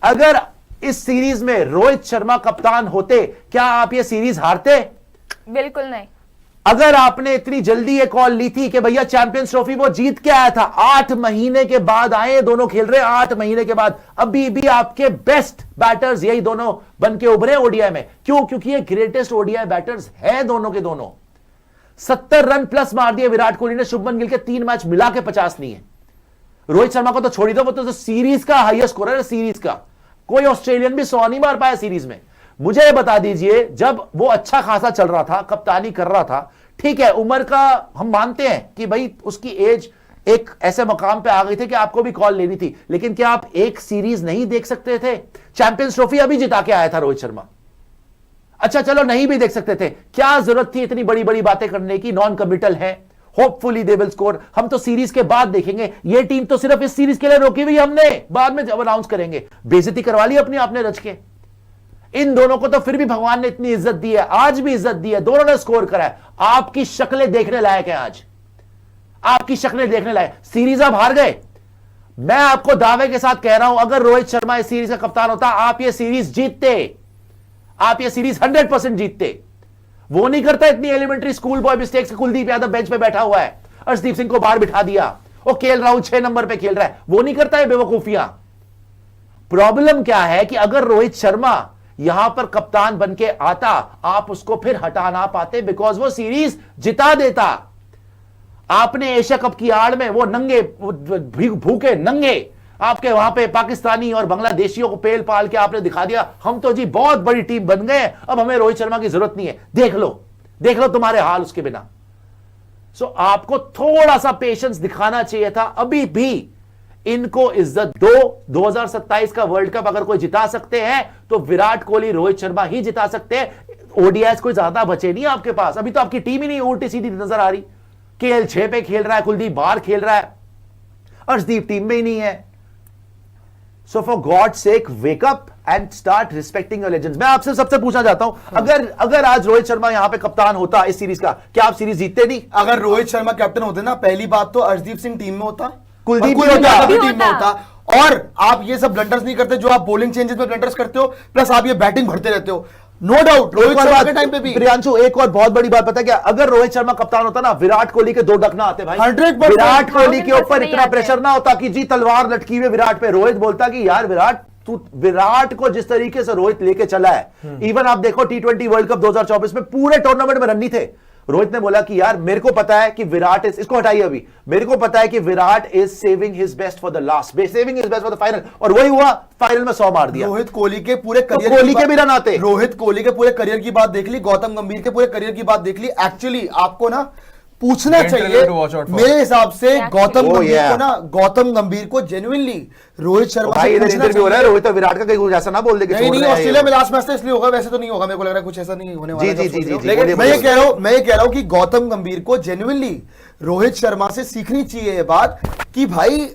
अगर इस सीरीज में रोहित शर्मा कप्तान होते, क्या आप ये सीरीज हारते? बिल्कुल नहीं। अगर आपने इतनी जल्दी ये कॉल ली थी कि भैया चैंपियंस ट्रॉफी वो जीत के आया था, 8 महीने के बाद आए दोनों खेल रहे, 8 महीने के बाद, अभी भी आपके बेस्ट बैटर्स यही दोनों बन के उभरे ओडीआई में। क्यों? क्योंकि ये ग्रेटेस्ट ओडीआई बैटर्स हैं दोनों के दोनों। 70 रन प्लस मार दिए विराट कोहली ने, शुभमन गिल के 3 मैच मिला के 50 नहीं है। रोहित शर्मा को तो छोड़ दो, वो तो सीरीज का हाईएस्ट स्कोरर है, सीरीज का। कोई ऑस्ट्रेलियन भी 100 नहीं मार पाया सीरीज में। मुझे बता दीजिए, जब वो अच्छा खासा चल रहा था, कप्तानी कर रहा था, ठीक है, उम्र का हम मानते हैं कि भाई उसकी एज एक ऐसे मकाम पे आ गई थी कि आपको भी कॉल लेनी थी, लेकिन क्या आप एक सीरीज नहीं देख सकते थे? चैंपियंस ट्रॉफी अभी जिता के आया था रोहित शर्मा। अच्छा चलो नहीं भी देख सकते थे, क्या जरूरत थी इतनी बड़ी बड़ी बातें करने की? नॉन कमिटल है, होपफुली दे विल स्कोर, हम तो सीरीज के बाद देखेंगे। ये टीम तो सिर्फ इस सीरीज के लिए रोकी हुई हमने, बाद में जब अनाउंस करेंगे। बेइज्जती करवा ली अपनी आपने रच के। इन दोनों को तो फिर भी भगवान ने इतनी इज्जत दी है, आज भी इज्जत दी है, दोनों ने स्कोर करा है। आपकी शक्लें देखने लायक है, आज आपकी शक्लें देखने लायक। सीरीज आप हार गए, मैं आपको दावे के साथ कह रहा हूं, अगर रोहित शर्मा इस सीरीज का कप्तान होता, आप ये सीरीज जीतते, आप ये सीरीज 100% जीतते। वो नहीं करता इतनी elementary school boy mistakes. Kuldeep Yadav bench पे बैठा हुआ है, अर्शदीप सिंह को बाहर बिठा दिया, वो केएल राहुल 6 नंबर पे खेल रहा है, वो नहीं करता है बेवकूफियां। प्रॉब्लम क्या है कि अगर रोहित शर्मा यहां पर कप्तान बन के आता, आप उसको फिर हटा ना पाते, बिकॉज वो सीरीज जिता देता। आपने एशिया कप की आड़ में वो नंगे भूखे नंगे आपके वहां पे पाकिस्तानी और बांग्लादेशियों को पेल पाल के आपने दिखा दिया, हम तो जी बहुत बड़ी टीम बन गए, अब हमें रोहित शर्मा की जरूरत नहीं है। देख लो तुम्हारे हाल उसके बिना। सो आपको थोड़ा सा पेशेंस दिखाना चाहिए था। अभी भी इनको इज्जत दो। 2027 का वर्ल्ड कप अगर कोई जिता सकते हैं तो विराट कोहली, रोहित शर्मा ही जिता सकते हैं। ओडीआई कोई ज्यादा बचे नहीं आपके पास, अभी तो आपकी टीम ही नहीं उल्टी सीधी नजर आ रही। केएल 6 पे खेल रहा है, कुलदीप बाहर खेल रहा है, अर्शदीप टीम में ही नहीं है। So for God sake wake up and start respecting your legends. मैं आपसे सबसे पूछना चाहता हूं, अगर आज रोहित शर्मा यहां पे कप्तान होता इस सीरीज का, क्या आप सीरीज जीतते? नहीं। अगर रोहित शर्मा कैप्टन होते ना, पहली बात तो अर्शदीप सिंह टीम में होता, कुलदीप और भी होता, भी टीम में होता, और आप ये सब ब्लंडर्स नहीं करते जो आप बॉलिंग चेंजेस में ब्लंडर्स करते हो, प्लस आप ये बैटिंग भरते रहते हो। नो डाउट रोहित शर्मा के टाइम पे भी। प्रियांशु, एक और बहुत बड़ी बात पता है क्या? अगर रोहित शर्मा कप्तान होता ना, विराट कोहली के 2 डक ना आते भाई। 100% विराट कोहली के ऊपर 100% इतना प्रेशर ना होता कि जी तलवार लटकी हुई विराट पे। रोहित बोलता कि यार विराट को जिस तरीके से रोहित लेके चला है, इवन आप देखो T20 वर्ल्ड कप 2024 में पूरे टूर्नामेंट में रन नहीं थे। रोहित ने बोला कि यार मेरे को पता है कि विराट इज, इसको हटाइए अभी, मेरे को पता है कि Virat is saving his best for the last, saving his best for the final, और वही हुआ, फाइनल में 100 मार दिया। रोहित कोहली के पूरे करियर तो कोहली के भी रन आते। रोहित कोहली के पूरे करियर की बात देख ली, गौतम गंभीर के पूरे करियर की बात देख ली। एक्चुअली आपको ना पूछना चाहिए, मेरे हिसाब से गौतम गंभीर को ना, गौतम गंभीर को जेन्युइनली रोहित शर्मा भाई इधर इंटरव्यू हो रहा है, रोहित और विराट का कहीं कुछ ऐसा ना बोल दे कि नहीं ऑस्ट्रेलिया में लास्ट मैच था इसलिए होगा, वैसे तो नहीं होगा, मेरे को लग रहा है कुछ ऐसा नहीं होने वाला। जी, लेकिन मैं ये कह रहा हूं कि गौतम गंभीर को जेन्युइनली रोहित शर्मा से सीखनी चाहिए ये बात कि भाई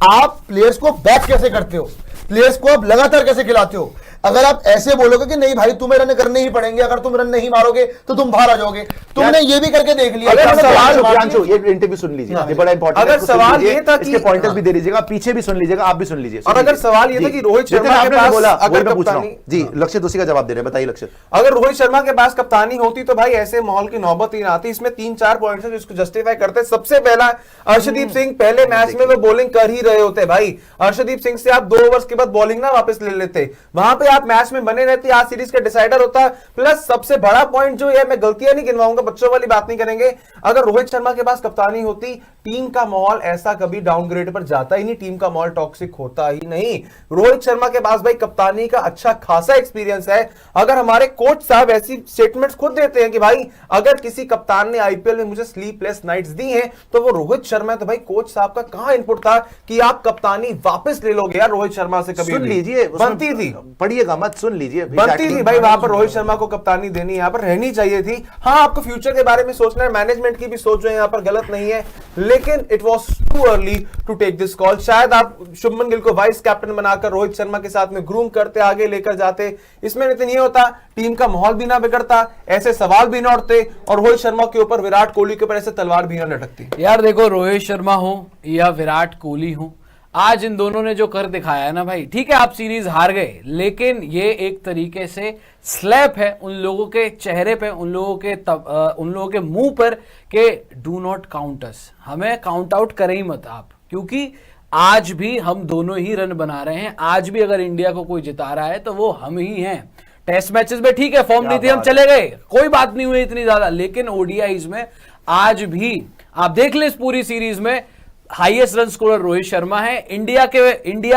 आप प्लेयर्स को बैक कैसे करते हो, प्लेयर्स को आप लगातार कैसे खिलाते हो। अगर आप ऐसे बोलोगे कि नहीं भाई तुम्हें रन करने ही पड़ेंगे, अगर तुम रन नहीं मारोगे तो तुम बाहर आ जाओगे, तुमने ये भी करके देख लिया। अगर सवाल ये इंटरव्यू सुन लीजिए, ये बड़ा इंपॉर्टेंट। अगर सवाल ये था कि इसके पॉइंटर्स भी दे लीजिएगा, पीछे भी सुन लीजिएगा, आप भी सुन लीजिए। और अगर सवाल ये था कि रोहित शर्मा के पास बोला, अगर मैं पूछ रहा हूं कप्तानी, जी, लक्ष्य उसी का जवाब दे रहे हैं, बताइए लक्ष्य। अगर रोहित शर्मा के पास कप्तानी होती तो भाई ऐसे माहौल की नौबत ही ना आती। इसमें 3-4 पॉइंट्स हैं जो इसको जस्टिफाई करते हैं। सबसे पहला, अर्शदीप सिंह पहले मैच में वो बॉलिंग कर ही रहे होते भाई। अर्शदीप सिंह से आप 2 ओवर्स के बाद बॉलिंग ना वापस ले लेते, वहां पे आप मैच में बने रहते, आज सीरीज का डिसाइडर होता। प्लस सबसे बड़ा पॉइंट जो है, मैं गलतियां नहीं गिनवाऊंगा, बच्चों वाली बात नहीं करेंगे, अगर रोहित शर्मा के पास कप्तानी होती, टीम का माहौल ऐसा कभी डाउनग्रेड पर जाता ही नहीं, टीम का माहौल टॉक्सिक होता ही नहीं। रोहित शर्मा के पास भाई कप्तानी का अच्छा खासा एक्सपीरियंस है। अगर हमारे कोच साहब ऐसी स्टेटमेंट्स खुद देते हैं कि भाई अगर किसी कप्तान ने आईपीएल में मुझे स्लीपलेस नाइट्स दी हैं तो वो रोहित शर्मा है, तो भाई कोच साहब का कहां इनपुट था कि आप कप्तानी वापस ले लोगे यार रोहित शर्मा से? कभी सुन लीजिए, बनती थी। पढ़िए बोलिएगा मत, सुन लीजिए। बनती थी भाई वहां पर रोहित शर्मा को कप्तानी देनी, यहाँ पर रहनी चाहिए थी। हाँ, आपको फ्यूचर के बारे में सोचना है, मैनेजमेंट की भी सोच जो है यहाँ पर गलत नहीं है, लेकिन it was too early to take this call. शायद आप शुभमन गिल को वाइस कैप्टन बनाकर रोहित शर्मा के साथ में ग्रूम करते, आगे लेकर जाते, इसमें नितिन ये होता, टीम का माहौल भी ना बिगड़ता, ऐसे सवाल भी ना उठते, और रोहित शर्मा के ऊपर, विराट कोहली के ऊपर ऐसे तलवार भी ना लटकती। यार देखो, रोहित शर्मा हो या विराट कोहली हो, आज इन दोनों ने जो कर दिखाया है ना भाई, ठीक है आप सीरीज हार गए, लेकिन ये एक तरीके से स्लैप है उन लोगों के चेहरे पे, उन लोगों के मुंह पर कि डू नॉट काउंट अस, हमें काउंट आउट करें ही मत आप, क्योंकि आज भी हम दोनों ही रन बना रहे हैं। आज भी अगर इंडिया को कोई जिता रहा है तो वो हम ही हैं। टेस्ट मैचेस में ठीक है फॉर्म नहीं थी, हम चले गए, कोई बात नहीं हुई इतनी ज्यादा, लेकिन ओडीआईज में आज भी आप देख ले, इस पूरी सीरीज में highest run scorer Rohit Sharma है। इंडिया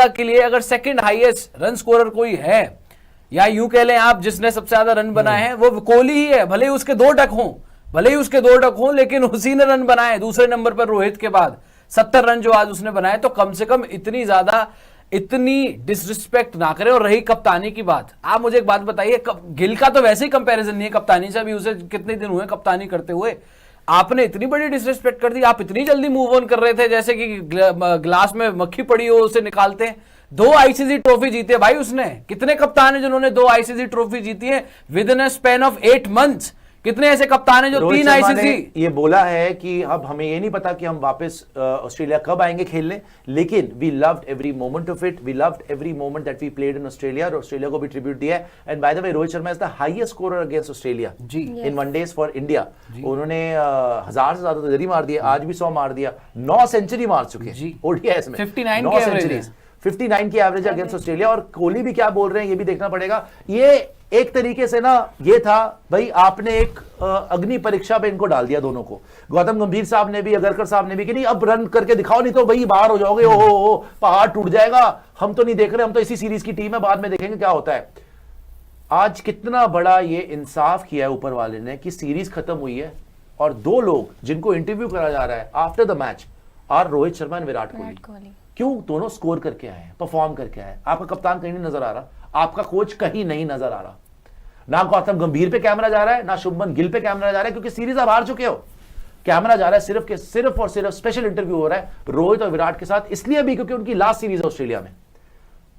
के लिए अगर सेकंड हाईएस्ट रन स्कोरर कोई है, या यूं कह लें आप जिसने सबसे ज्यादा रन बनाए हैं, वो कोहली ही है। भले ही उसके 2 डक हों, लेकिन उसी ने रन बनाए। दूसरे नंबर पर रोहित के बाद 70 रन जो आज उसने बनाए, तो कम से कम इतनी डिसरिस्पेक्ट ना करें। और रही कप्तानी की बात, आप मुझे एक बात बताइए, गिल का तो वैसे ही कंपैरिजन नहीं है कप्तानी से, अभी उसे कितने दिन हुए कप्तानी करते हुए, आपने इतनी बड़ी डिसरिस्पेक्ट कर दी, आप इतनी जल्दी मूव ऑन कर रहे थे जैसे कि ग्लास में मक्खी पड़ी हो उसे निकालते हैं। 2 आईसीसी ट्रॉफी जीते भाई उसने। कितने कप्तान हैं जिन्होंने 2 आईसीसी ट्रॉफी जीती है with in a span of 8 months? कितने ऐसे कप्तान हैं जो 3 आईसीसी? ये बोला है कि अब हमें ये नहीं पता कि हम वापस ऑस्ट्रेलिया कब आएंगे खेलने, लेकिन we loved every moment of it, we loved every moment that we played in Australia, और ऑस्ट्रेलिया को भी ट्रिब्यूट दिया है। And by the way, Rohit Sharma is the highest scorer against Australia ji in one days for India. उन्होंने 1000 से ज्यादा तो जरी मार दिया, आज भी 100 मार दिया, 9 सेंचुरी मार चुके हैं ओडीआईएस में, 59 सेंचुरीज, 59 की एवरेज अगेंस्ट ऑस्ट्रेलिया। और कोहली भी क्या बोल रहे हैं ये भी देखना पड़ेगा। ये एक तरीके से ना, ये था भाई, आपने एक अग्नि परीक्षा पे इनको डाल दिया दोनों को। गौतम गंभीर साहब ने भी, अगरकर साहब ने भी, कि नहीं अब रन करके दिखाओ, नहीं तो भाई बाहर हो जाओगे, ओ पहाड़ टूट जाएगा, हम तो नहीं देख रहे, हम तो इसी सीरीज की टीम है, बाद में देखेंगे क्या होता है। आज कितना बड़ा ये इंसाफ किया है ऊपर वाले ने कि सीरीज खत्म हुई है और 2 लोग जिनको इंटरव्यू करा जा रहा है after the match are Rohit Sharma and Virat Kohli. क्यों? दोनों स्कोर करके आए हैं, परफॉर्म करके आए हैं। आपका कप्तान कहीं नहीं नजर आ रहा, आपका कोच कहीं नहीं नजर आ रहा, ना गौतम गंभीर पे कैमरा जा रहा है, ना शुभमन गिल पे कैमरा जा रहा है, क्योंकि सीरीज आप हार चुके हो। कैमरा जा रहा है सिर्फ और सिर्फ स्पेशल इंटरव्यू हो रहा है रोहित और विराट के साथ, इसलिए भी क्योंकि उनकी लास्ट सीरीज है ऑस्ट्रेलिया में।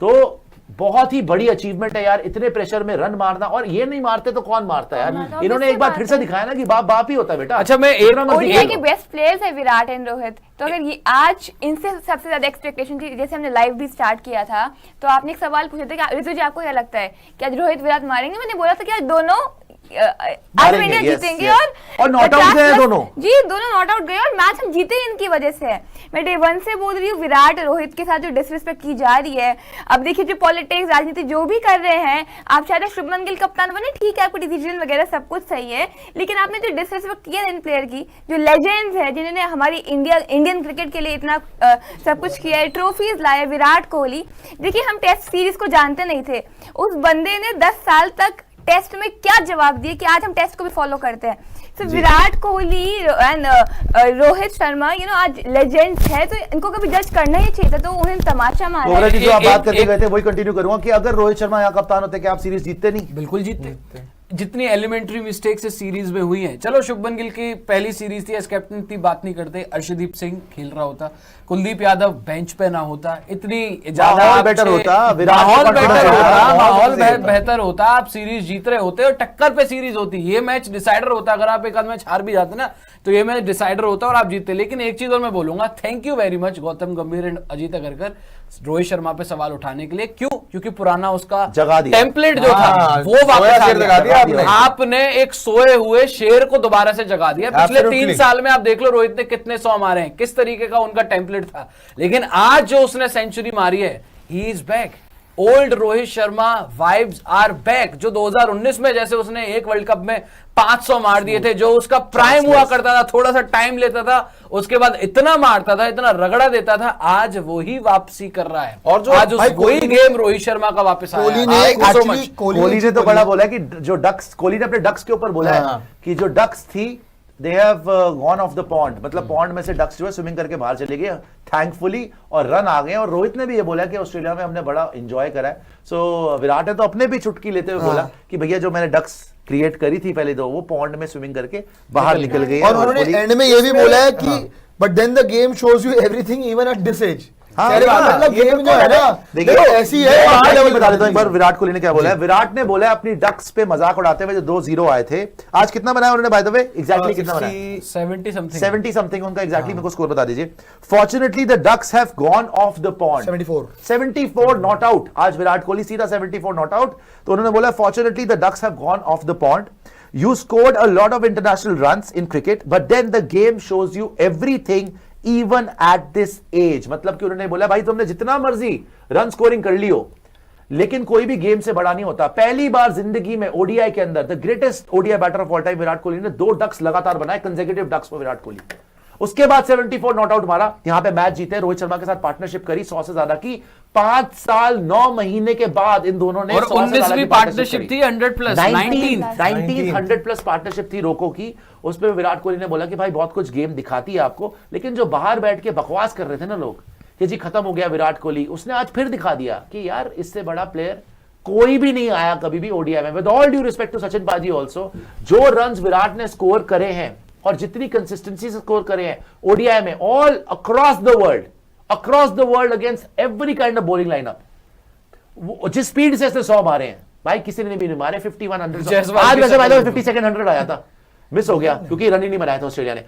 तो बहुत ही बड़ी अचीवमेंट है यार, इतने प्रेशर में रन मारना। और ये नहीं मारते तो कौन मारता है यार? इन्होंने एक बार फिर से दिखाया ना कि बाप ही होता है बेटा। अच्छा, मैं ओडीआई के बेस्ट प्लेयर्स है विराट एंड रोहित, तो अगर ये आज इनसे सबसे ज्यादा एक्सपेक्टेशन थी। जैसे हमने लाइव भी स्टार्ट किया था तो आपने एक सवाल पूछा था कि ऋतु जी आपको क्या लगता है कि आज रोहित विराट मारेंगे? मैंने बोला था कि आज दोनों आज इंडिया जीतेंगे और नॉट आउट गए दोनों जी, दोनों नॉट आउट गए और मैच हम जीते इनकी वजह से। मैं डे 1 से बोल रही हूँ, विराट रोहित के साथ जो डिसरिस्पेक्ट की जा रही है, अब देखिए जो पॉलिटिक्स राजनीति जो भी कर रहे हैं, आप शायद शुभमन गिल कप्तान बने, ठीक है आपको डिसीजन वगैरह सब कुछ सही है, लेकिन आपने जो डिसरिस्पेक्ट किया इन प्लेयर की, जो लेजेंड्स है जिन्होंने हमारी इंडियन क्रिकेट के लिए इतना सब कुछ किया है, ट्रॉफीज लाए, विराट कोहली। देखिए हम टेस्ट सीरीज को जानते नहीं थे, उस बंदे ने 10 साल तक टेस्ट में क्या जवाब दिए कि आज हम टेस्ट को भी फॉलो करते हैं। तो विराट कोहली एंड रोहित शर्मा आज लेजेंड्स है, तो इनको कभी जज करना ही चाहिए था, तो उन्हें तमाचा मारा। जो आप बात करते गए थे वही कंटिन्यू करूंगा कि अगर रोहित शर्मा यहाँ कप्तान होते क्या आप सीरीज जीतते? नहीं, बिल्कुल जीतते। जितनी एलिमेंट्री मिस्टेक्स इस सीरीज में हुई हैं, चलो शुभमन गिल की पहली सीरीज थी, एज कैप्टन थी, बात नहीं करते। अर्शदीप सिंह खेल रहा होता, कुलदीप यादव बेंच पे ना होता, इतनी माहौल बेहतर होता, माहौल बेहतर होता, आप सीरीज जीत रहे होते और टक्कर पे सीरीज होती, ये मैच डिसाइडर होता। अगर आप एक आध मैच हार भी जाते ना तो ये मैच डिसाइडर होता और आप जीतते। लेकिन एक चीज और मैं बोलूंगा, thank you very much Gautam गंभीर एंड अजीत अगरकर रोहित शर्मा पे सवाल उठाने के लिए। क्यों? क्योंकि पुराना उसका टेम्पलेट जो था वो वापस जगा दिया आपने एक सोए हुए शेर को दोबारा से जगा दिया। पिछले 3 साल में आप देख लो रोहित ने कितने 100 मारे हैं, किस तरीके का उनका टेम्पलेट था। लेकिन आज जो उसने सेंचुरी मारी है, he is back. Old Rohit Sharma vibes are back. जो 2019 में जैसे उसने एक वर्ल्ड कप में 500 मार दिए थे, जो उसका प्राइम हुआ करता था, थोड़ा सा टाइम लेता था, उसके बाद इतना मारता था, इतना रगड़ा देता था, आज वही वापसी कर रहा है। और जो आज वही गेम रोहित शर्मा का वापस आया। कोहली ने तो बड़ा बोला कि जो डक्स, कोहली ने अपने डक्स के ऊपर बोला है कि जो डक्स थी they have gone off the pond, मतलब पॉन्ड में से डक्स जो है स्विमिंग करके बाहर चले गए थैंकफुली, और रन आ गए। और रोहित ने भी ये बोला कि ऑस्ट्रेलिया में हमने बड़ा एंजॉय करा है। सो विराट ने तो अपने भी चुटकी लेते हुए बोला कि भैया जो मैंने डक्स क्रिएट करी थी पहले तो वो पॉन्ड में स्विमिंग करके बाहर निकल गई। और उन्होंने एंड में ये भी बोला है कि but then the game shows you everything even at this age. मतलब ये गेम जो है ना देखिए देखो ऐसी है। मैं लेवल बता देता हूं एक बार विराट कोहली ने क्या बोला है। विराट ने बोला है अपनी डक्स पे मजाक उड़ाते हुए जो 2-0 आए थे, आज कितना बनाया उन्होंने बाय द वे, एग्जैक्टली कितना बनाया? 70 समथिंग 70 समथिंग उनका एग्जैक्टली मेरे को स्कोर बता दीजिए। Fortunately the ducks have gone off the pond 74 not out. आज विराट कोहली सीधा 74 नॉट आउट। तो उन्होंने बोला fortunately the ducks have gone off the pond, you scored a lot of international runs in cricket but then the game shows you everything even at this age। मतलब कि उन्होंने बोला भाई तुमने जितना मर्जी रन स्कोरिंग कर लियो लेकिन कोई भी गेम से बड़ा नहीं होता। पहली बार जिंदगी में ओडीआई के अंदर the greatest ODI batter of all time Virat Kohli ने 2 डक्स लगातार बनाए, consecutive ducks for Virat Kohli. उसके बाद 74 नॉट आउट मारा, यहां पे मैच जीते, रोहित शर्मा के साथ पार्टनरशिप करी 100 से ज्यादा की। 5 साल 9 महीने के बाद इन दोनों ने और 100 से ज्यादा 19वीं की पार्टनरशिप थी 100 प्लस 19 100 प्लस पार्टनरशिप थी रोको की। उसमें विराट कोहली ने बोला कि भाई बहुत कुछ गेम दिखाती है आपको, लेकिन जो बाहर बैठ के बकवास कर रहे थे ना लोग कि जी खत्म हो गया विराट कोहली, उसने आज फिर दिखा दिया कि यार इससे बड़ा प्लेयर कोई भी नहीं आया कभी भी ओडीआई में। With all due respect to Sachin paaji also, जो रन्स विराट ने स्कोर करे हैं और जितनी कंसिस्टेंसी से स्कोर करे हैं ओडीआई में all across the world against every kind of bowling lineup, जिस स्पीड से इसने 100 मारे हैं भाई किसी ने भी नहीं मारे। 51 100 आज वैसे 52 100 आया था, मिस हो गया क्योंकि रन ही नहीं बनाया था ऑस्ट्रेलिया ने।